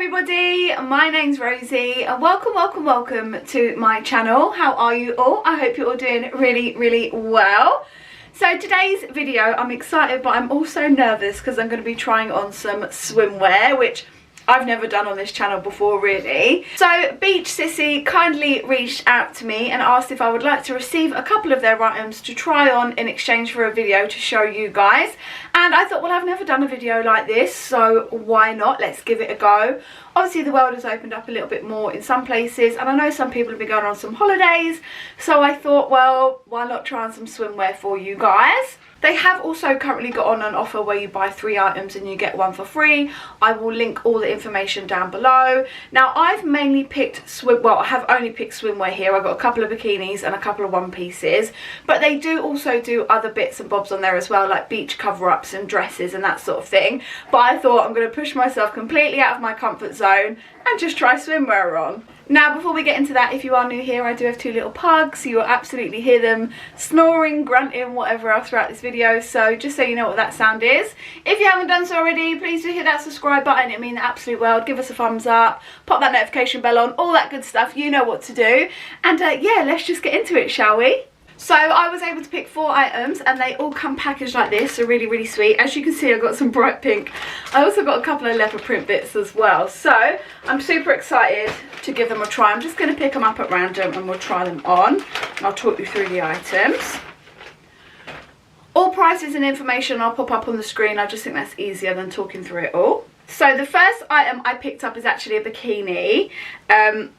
everybody, my name's Rosie and welcome to my channel. How are you all? I hope you're all doing really well. So today's video, I'm excited but I'm also nervous because I'm going to be trying on some swimwear, which I've never done on this channel before really. So BEACHSISSI kindly reached out to me and asked if I would like to receive a couple of their items to try on in exchange for a video to show you guys. And I thought, well, I've never done a video like this, so why not? Let's give it a go. Obviously the world has opened up a little bit more in some places and I know some people have been going on some holidays, so I thought, well, why not try on some swimwear for you guys? They have also currently got on an offer where you buy 3 items and you get 1 for free. I will link all the information down below. Now I've mainly picked I have only picked swimwear here. I've got a couple of bikinis and a couple of one pieces, but they do also do other bits and bobs on there as well, like beach cover-ups and dresses and that sort of thing. But I thought I'm going to push myself completely out of my comfort zone and just try swimwear on. Now before we get into that, if you are new here, I do have 2 little pugs. You will absolutely hear them snoring, grunting, whatever else throughout this video, so just so you know what that sound is. If you haven't done so already, please do hit that subscribe button. It means the absolute world. Give us a thumbs up, pop that notification bell on, all that good stuff. You know what to do. And yeah, let's just get into it, shall we? So I was able to pick 4 items and they all come packaged like this, so really sweet. As you can see, I've got some bright pink. I also got a couple of leopard print bits as well. So I'm super excited to give them a try. I'm just going to pick them up at random and we'll try them on. And I'll talk you through the items. All prices and information I'll pop up on the screen. I just think that's easier than talking through it all. So the first item I picked up is actually a bikini. It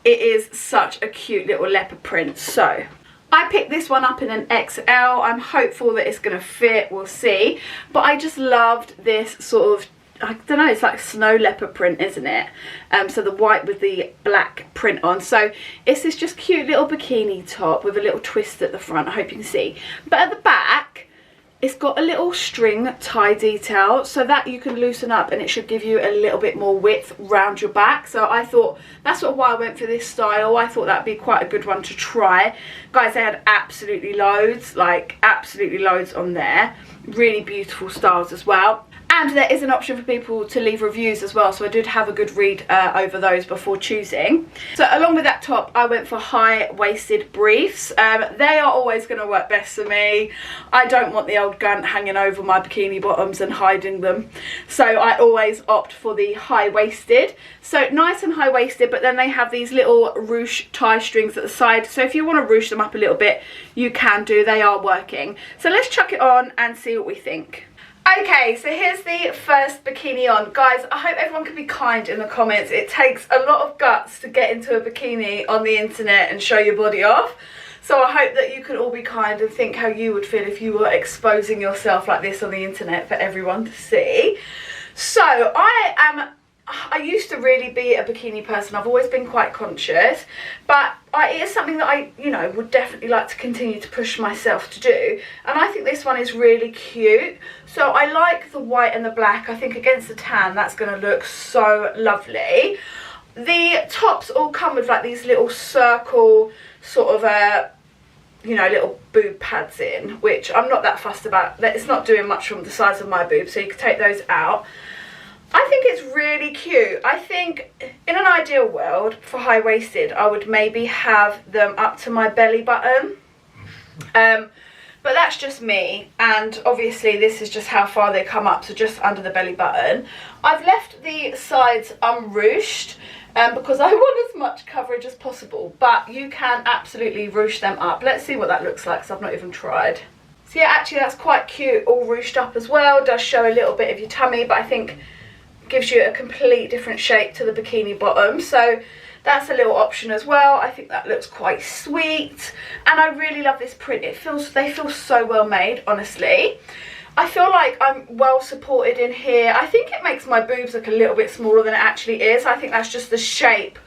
is such a cute little leopard print. So I picked this one up in an XL. I'm hopeful that it's going to fit, we'll see. But I just loved this sort of, I don't know, it's like snow leopard print, isn't it? So the white with the black print on. So it's this just cute little bikini top with a little twist at the front, I hope you can see. But at the back, it's got a little string tie detail so that you can loosen up and it should give you a little bit more width round your back. So I thought that's sort of why I went for this style. I thought that'd be quite a good one to try. Guys, they had absolutely loads, like absolutely loads on there. Really beautiful styles as well. And there is an option for people to leave reviews as well, so I did have a good read over those before choosing. So along with that top, I went for high-waisted briefs. They are always going to work best for me. I don't want the old gunt hanging over my bikini bottoms and hiding them, so I always opt for the high-waisted. So nice and high-waisted, but then they have these little ruched tie strings at the side, so if you want to ruche them up a little bit, you can do. They are working. So let's chuck it on and see what we think. Okay, so here's the first bikini on. Guys, I hope everyone can be kind in the comments. It takes a lot of guts to get into a bikini on the internet and show your body off. So I hope that you can all be kind and think how you would feel if you were exposing yourself like this on the internet for everyone to see. So I used to really be a bikini person. I've always been quite conscious, but it is something that I, you know, would definitely like to continue to push myself to do. And I think this one is really cute. So I like the white and the black. I think against the tan, that's going to look so lovely. The tops all come with like these little circle sort of you know, little boob pads in, which I'm not that fussed about. It's not doing much from the size of my boob, so you can take those out. I think it's really cute. I think in an ideal world for high-waisted, I would maybe have them up to my belly button. But that's just me, and obviously this is just how far they come up, so just under the belly button. I've left the sides unruched because I want as much coverage as possible, but you can absolutely ruche them up. Let's see what that looks like, because I've not even tried. So yeah, actually that's quite cute, all ruched up as well. Does show a little bit of your tummy, but I think gives you a complete different shape to the bikini bottom, so that's a little option as well. I think that looks quite sweet, and I really love this print. They feel so well made, honestly. I feel like I'm well supported in here. I think it makes my boobs look a little bit smaller than it actually is. I think that's just the shape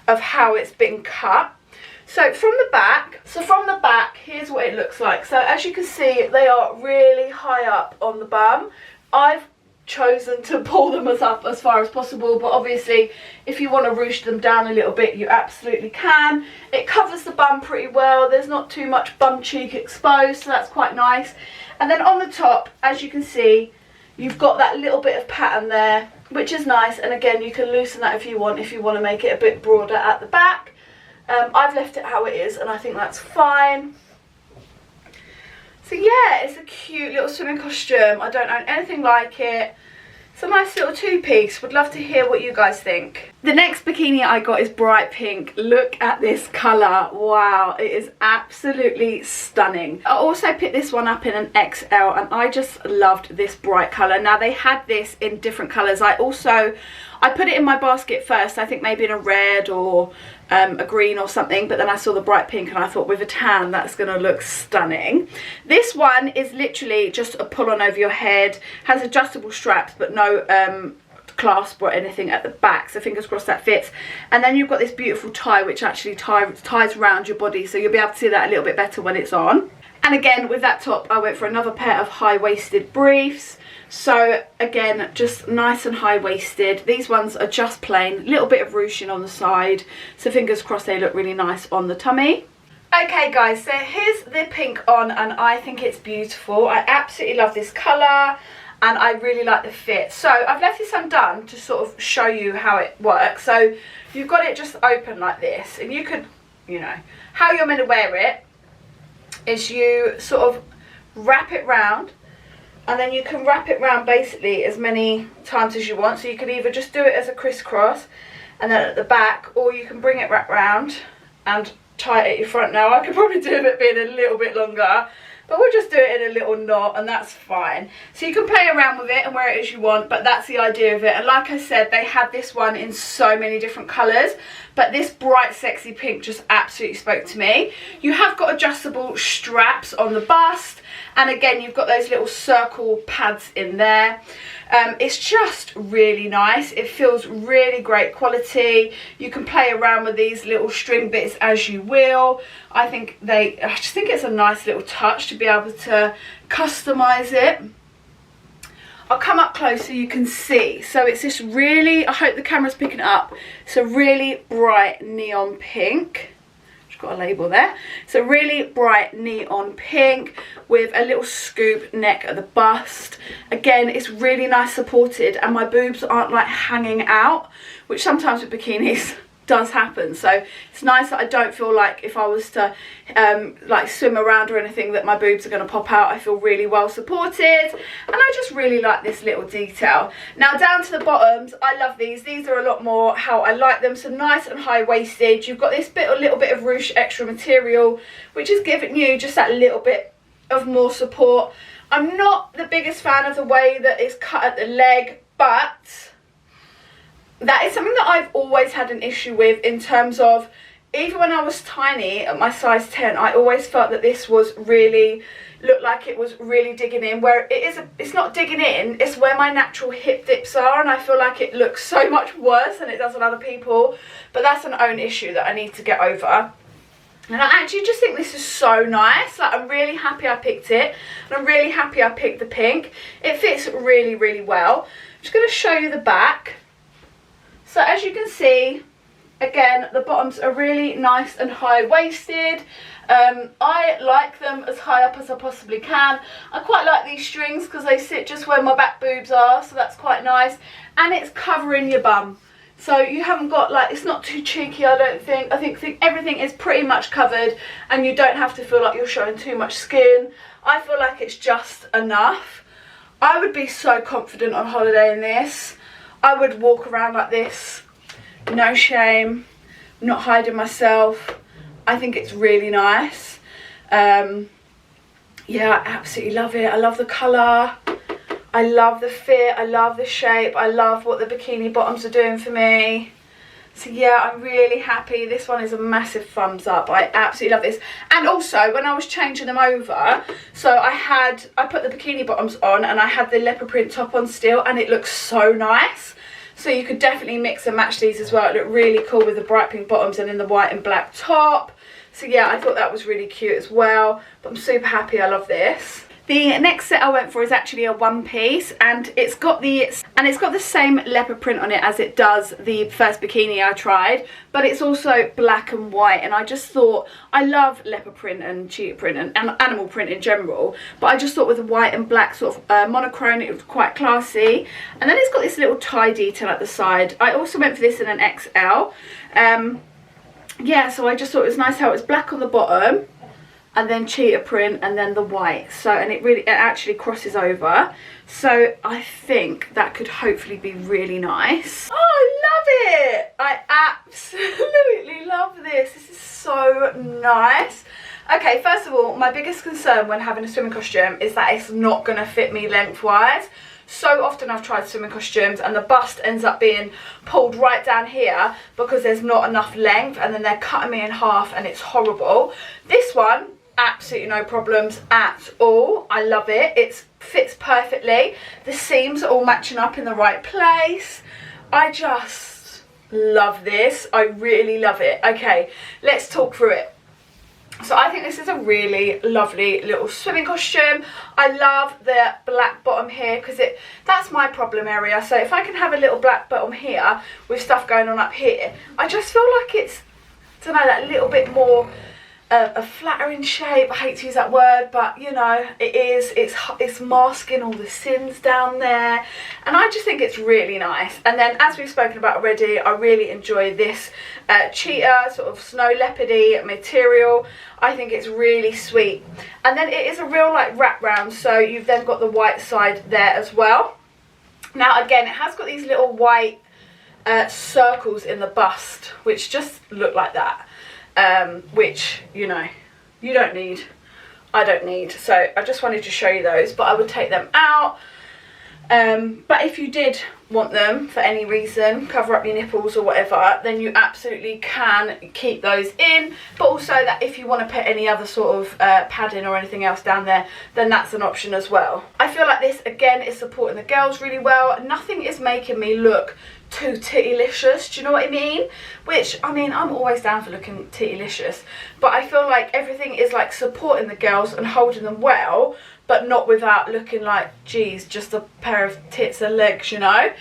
of how it's been cut. So from the back, here's what it looks like. So as you can see, they are really high up on the bum. I've chosen to pull them up as far as possible, but obviously if you want to ruche them down a little bit, you absolutely can. It covers the bum pretty well. There's not too much bum cheek exposed, so that's quite nice. And then on the top, as you can see, you've got that little bit of pattern there which is nice. And again, you can loosen that if you want to make it a bit broader at the back. I've left it how it is, and I think that's fine. So yeah, it's a cute little swimming costume. I don't own anything like it. It's a nice little two-piece. Would love to hear what you guys think. The next bikini I got is bright pink. Look at this colour. Wow, it is absolutely stunning. I also picked this one up in an XL, and I just loved this bright colour. Now, they had this in different colours. I put it in my basket first, I think maybe in a red or a green or something, but then I saw the bright pink and I thought with a tan that's going to look stunning. This one is literally just a pull on over your head, has adjustable straps but no clasp or anything at the back, so fingers crossed that fits. And then you've got this beautiful tie which actually ties around your body, so you'll be able to see that a little bit better when it's on. And again, with that top I went for another pair of high-waisted briefs. So again, just nice and high-waisted. These ones are just plain, little bit of ruching on the side, so fingers crossed they look really nice on the tummy. Okay guys, so here's the pink on, and I think it's beautiful. I absolutely love this colour and I really like the fit. So I've left this undone to sort of show you how it works. So you've got it just open like this, and you could, you know, how you're meant to wear it is you sort of wrap it round, and then you can wrap it round basically as many times as you want. So you could either just do it as a crisscross and then at the back, or you can bring it wrapped round and tie it at your front. Now I could probably do it being a little bit longer, but we'll just do it in a little knot and that's fine. So you can play around with it and wear it as you want, but that's the idea of it. And like I said, they had this one in so many different colours, but this bright sexy pink just absolutely spoke to me. You have got adjustable straps on the bust, and again you've got those little circle pads in there. It's just really nice. It feels really great quality. You can play around with these little string bits as you will. I just think it's a nice little touch to be able to customize it. I'll come up close so you can see. So it's this really, I hope the camera's picking it up, it's a really bright neon pink. Got a label there. It's a really bright neon pink with a little scoop neck at the bust. Again, it's really nice supported, and my boobs aren't like hanging out, which sometimes with bikinis does happen. So it's nice that I don't feel like if I was to like swim around or anything that my boobs are going to pop out. I feel really well supported, and I just really like this little detail. Now down to the bottoms, I love these. These are a lot more how I like them, so nice and high-waisted. You've got this little bit of ruched extra material, which is giving you just that little bit of more support. I'm not the biggest fan of the way that it's cut at the leg, but that is something that I've always had an issue with, in terms of, even when I was tiny at my size 10, I always felt that this was really, looked like it was really digging in, where it's not digging in, it's where my natural hip dips are, and I feel like it looks so much worse than it does on other people, but that's an own issue that I need to get over. And I actually just think this is so nice. Like, I'm really happy I picked it, and I'm really happy I picked the pink. It fits really, really well. I'm just going to show you the back. So as you can see, again, the bottoms are really nice and high-waisted. I like them as high up as I possibly can. I quite like these strings because they sit just where my back boobs are, so that's quite nice. And it's covering your bum. So you haven't got, like, it's not too cheeky, I don't think. I think everything is pretty much covered, and you don't have to feel like you're showing too much skin. I feel like it's just enough. I would be so confident on holiday in this. I would walk around like this, no shame, not hiding myself. I think it's really nice. Yeah, I absolutely love it. I love the colour. I love the fit. I love the shape. I love what the bikini bottoms are doing for me. So yeah, I'm really happy. This one is a massive thumbs up. I absolutely love this. And also, when I was changing them over, so I put the bikini bottoms on, and I had the leopard print top on still, and it looks so nice. So you could definitely mix and match these as well. It looked really cool with the bright pink bottoms and in the white and black top. So yeah, I thought that was really cute as well. But I'm super happy. I love this. The next set I went for is actually a one piece, and it's got the same leopard print on it as it does the first bikini I tried, but it's also black and white. And I just thought, I love leopard print and cheetah print and animal print in general, but I just thought with the white and black sort of monochrome, it was quite classy. And then it's got this little tie detail at the side. I also went for this in an XL. Yeah, so I just thought it was nice how it was black on the bottom, and then cheetah print, and then the white. So, and it actually crosses over. So I think that could hopefully be really nice. Oh, I love it. I absolutely love this. This is so nice. Okay, first of all, my biggest concern when having a swimming costume is that it's not gonna fit me lengthwise. So often I've tried swimming costumes and the bust ends up being pulled right down here because there's not enough length, and then they're cutting me in half and it's horrible. This one, absolutely no problems at all. I love it. It fits perfectly. The seams are all matching up in the right place. I just love this. I really love it. Okay, let's talk through it. So I think this is a really lovely little swimming costume. I love the black bottom here because that's my problem area. So if I can have a little black bottom here with stuff going on up here, I just feel like it's, I don't know, that little bit more a flattering shape. I hate to use that word, but you know, it's masking all the sins down there, and I just think it's really nice. And then, as we've spoken about already, I really enjoy this cheetah sort of snow leopardy material. I think it's really sweet. And then it is a real like wrap round, so you've then got the white side there as well. Now again, it has got these little white circles in the bust, which just look like that. Which, you know, you don't need, I don't need, so I just wanted to show you those, but I would take them out. But if you did want them for any reason, cover up your nipples or whatever, then you absolutely can keep those in. But also that if you want to put any other sort of padding or anything else down there, then that's an option as well. I feel like this again is supporting the girls really well. Nothing is making me look too tittylicious, do you know what I mean? Which, I mean, I'm always down for looking tittylicious, but I feel like everything is like supporting the girls and holding them well, but not without looking like, geez, just a pair of tits and legs, you know?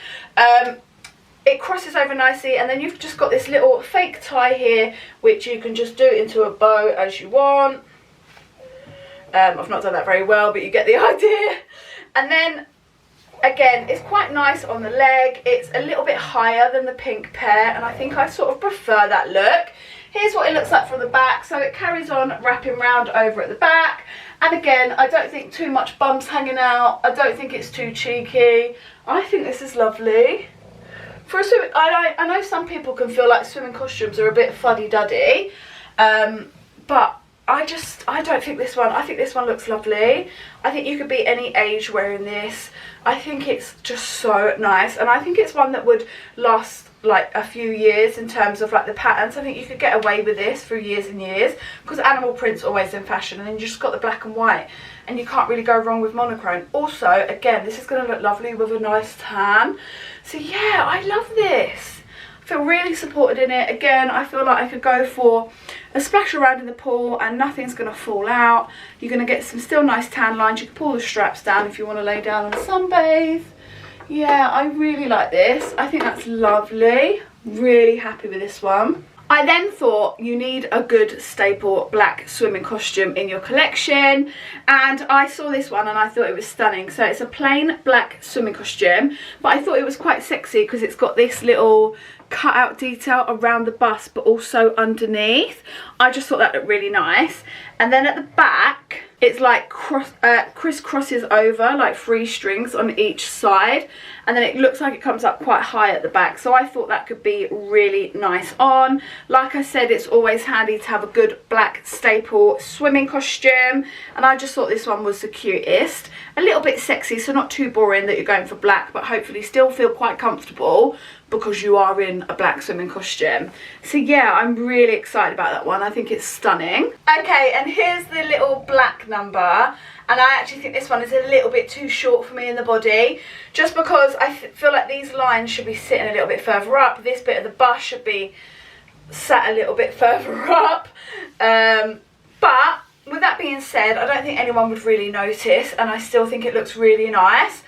It crosses over nicely, and then you've just got this little fake tie here, which you can just do into a bow as you want. I've not done that very well, but you get the idea. And then again, it's quite nice on the leg. It's a little bit higher than the pink pair, and I think I sort of prefer that look. Here's what it looks like from the back. So it carries on wrapping round over at the back. And again, I don't think too much bum's hanging out. I don't think it's too cheeky. I think this is lovely. For a swim, I know some people can feel like swimming costumes are a bit fuddy-duddy, but I don't think this one, I think this one looks lovely. I think you could be any age wearing this. I think it's just so nice, and I think it's one that would last like a few years in terms of like the patterns. I think you could get away with this for years and years because animal print's always in fashion, and then you just got the black and white, and you can't really go wrong with monochrome. Also, again, this is going to look lovely with a nice tan. So yeah, I love this. I feel really supported in it. Again, I feel like I could go for a splash around in the pool and nothing's going to fall out. You're going to get some still nice tan lines. You can pull the straps down if you want to lay down and sunbathe. Yeah, I really like this. I think that's lovely. Really happy with this one. I then thought you need a good staple black swimming costume in your collection, and I saw this one and I thought it was stunning. So it's a plain black swimming costume, but I thought it was quite sexy because it's got this little cutout detail around the bust but also underneath. I just thought that looked really nice. And then at the back it's like crisscrosses over like 3 strings on each side, and then it looks like it comes up quite high at the back. So I thought that could be really nice on. Like I said, it's always handy to have a good black staple swimming costume, and I just thought this one was the cutest. A little bit sexy, so not too boring that you're going for black, but hopefully still feel quite comfortable because you are in a black swimming costume. So yeah, I'm really excited about that one. I think it's stunning. Okay, and here's the little black number, and I actually think this one is a little bit too short for me in the body, just because I feel like these lines should be sitting a little bit further up. This bit of the bust should be sat a little bit further up, but with that being said, I don't think anyone would really notice, and I still think it looks really nice.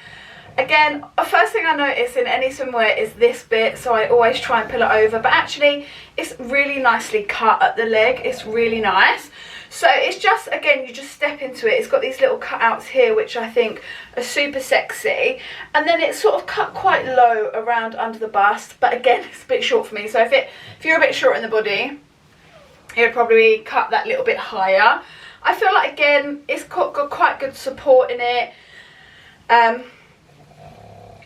Again, the first thing I notice in any swimwear is this bit, so I always try and pull it over, but actually it's really nicely cut at the leg. It's really nice. So it's just, again, you just step into it. It's got these little cutouts here, which I think are super sexy. And then it's sort of cut quite low around under the bust, but again, it's a bit short for me. So if you're a bit short in the body, it would probably cut that little bit higher. I feel like, again, it's got quite good support in it.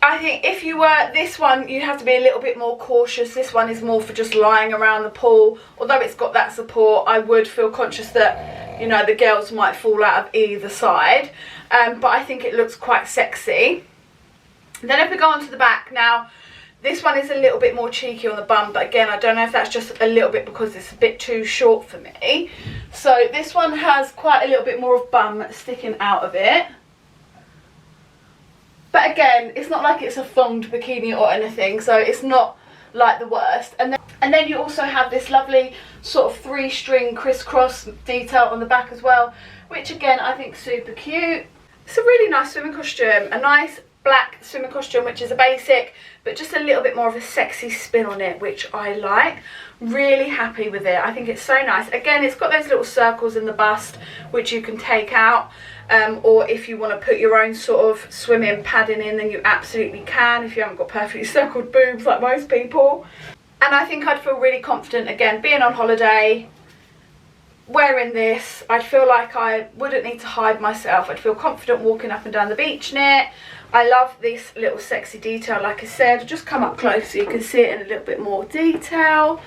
I think if you were this one, you'd have to be a little bit more cautious. This one is more for just lying around the pool. Although it's got that support, I would feel conscious that, you know, the girls might fall out of either side. But I think it looks quite sexy. Then if we go on to the back now, this one is a little bit more cheeky on the bum, but again, I don't know if that's just a little bit because it's a bit too short for me. So this one has quite a little bit more of bum sticking out of it. But again, it's not like it's a thonged bikini or anything, so it's not like the worst. And then you also have this lovely sort of 3-string crisscross detail on the back as well, which again, I think super cute. It's a really nice swimming costume, a nice black swimming costume, which is a basic, but just a little bit more of a sexy spin on it, which I like. Really happy with it. I think it's so nice. Again, it's got those little circles in the bust, which you can take out. Or if you want to put your own sort of swimming padding in, then you absolutely can, if you haven't got perfectly circled boobs like most people. And I think I'd feel really confident, again, being on holiday, wearing this. I'd feel like I wouldn't need to hide myself. I'd feel confident walking up and down the beach in it. I love this little sexy detail, like I said. Just come up close so you can see it in a little bit more detail.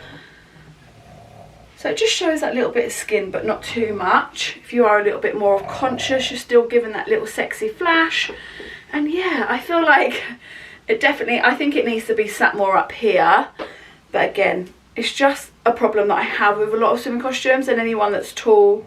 So it just shows that little bit of skin, but not too much. If you are a little bit more conscious, you're still giving that little sexy flash. And yeah, I feel like it definitely, I think it needs to be sat more up here. But again, it's just a problem that I have with a lot of swimming costumes, and anyone that's tall,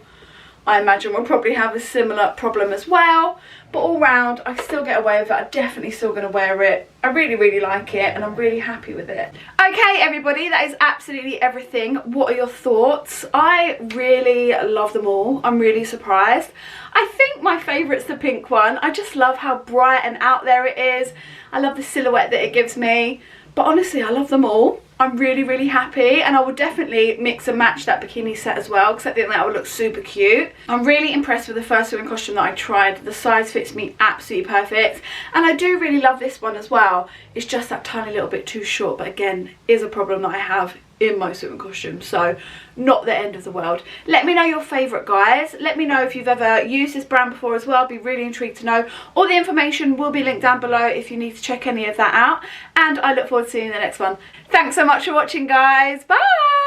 I imagine, will probably have a similar problem as well. But all round, I still get away with it. I'm definitely still going to wear it. I really, really like it, and I'm really happy with it. Okay, everybody, that is absolutely everything. What are your thoughts? I really love them all. I'm really surprised. I think my favourite's the pink one. I just love how bright and out there it is. I love the silhouette that it gives me. But honestly, I love them all. I'm really, really happy, and I will definitely mix and match that bikini set as well, because I think that would look super cute. I'm really impressed with the first swimming costume that I tried. The size fits me absolutely perfect, and I do really love this one as well. It's just that tiny little bit too short, but again, is a problem that I have in my swimming costumes, so not the end of the world. Let me know your favourite, guys. Let me know if you've ever used this brand before as well. I'd be really intrigued to know. All the information will be linked down below if you need to check any of that out, and I look forward to seeing you in the next one. Thanks so much for watching, guys. Bye.